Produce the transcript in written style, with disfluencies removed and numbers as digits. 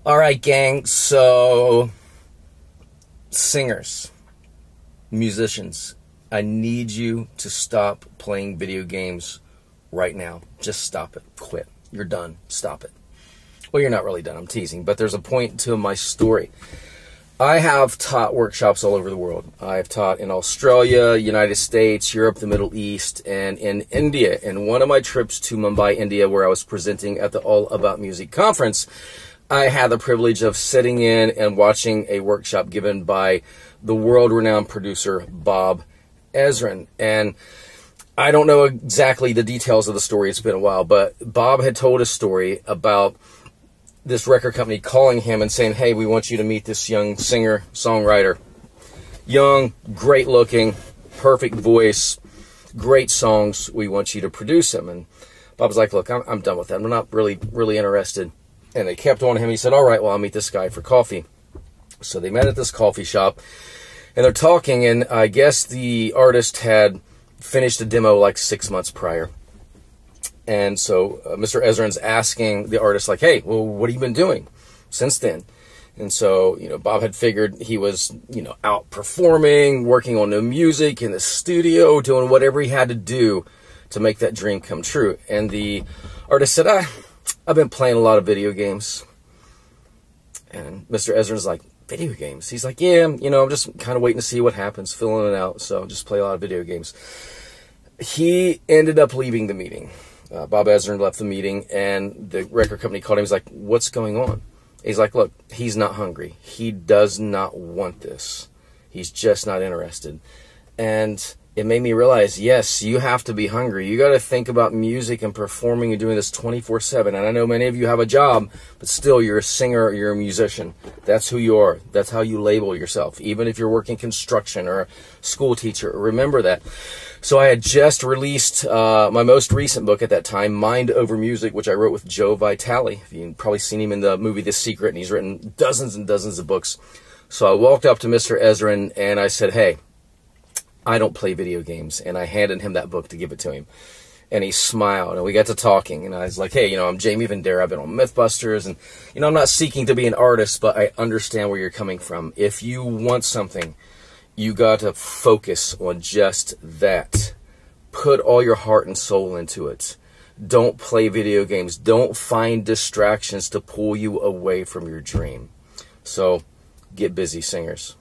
All right, gang. So, singers, musicians, I need you to stop playing video games right now. Just stop it. Quit. You're done. Stop it. Well, you're not really done. I'm teasing. But there's a point to my story. I have taught workshops all over the world. I've taught in Australia, United States, Europe, the Middle East, and in India. And one of my trips to Mumbai, India, where I was presenting at the All About Music conference, I had the privilege of sitting in and watching a workshop given by the world-renowned producer, Bob Ezrin. And I don't know exactly the details of the story. It's been a while, but Bob had told a story about this record company calling him and saying, hey, we want you to meet this young singer, songwriter. Young, great looking, perfect voice, great songs. We want you to produce them. And Bob was like, look, I'm done with that. I'm not really interested. And they kept on him. He said, all right, well, I'll meet this guy for coffee. So they met at this coffee shop and they're talking. And I guess the artist had finished a demo like 6 months prior. And so Mr. Ezrin's asking the artist, like, hey, well, what have you been doing since then? And so, Bob had figured he was, out performing, working on new music in the studio, doing whatever he had to do to make that dream come true. And the artist said, I've been playing a lot of video games. And Mr. Ezrin's like, video games? He's like, yeah, I'm just kind of waiting to see what happens, filling it out. So just play a lot of video games. He ended up leaving the meeting. Bob Ezrin left the meeting, and the record company called him. He's like, what's going on? He's like, look, he's not hungry. He does not want this. He's just not interested. And it made me realize, yes, you have to be hungry. You got to think about music and performing and doing this 24/7. And I know many of you have a job, but still you're a singer, you're a musician. That's who you are. That's how you label yourself. Even if you're working construction or a school teacher, remember that. So I had just released my most recent book at that time, Mind Over Music, which I wrote with Joe Vitale. You've probably seen him in the movie The Secret, and he's written dozens and dozens of books. So I walked up to Mr. Ezrin and I said, hey, I don't play video games. And I handed him that book to give it to him. And he smiled, and we got to talking. And I was like, hey, I'm Jamie Vendera. I've been on Mythbusters. And, I'm not seeking to be an artist, but I understand where you're coming from. If you want something, you got to focus on just that. Put all your heart and soul into it. Don't play video games. Don't find distractions to pull you away from your dream. So get busy, singers.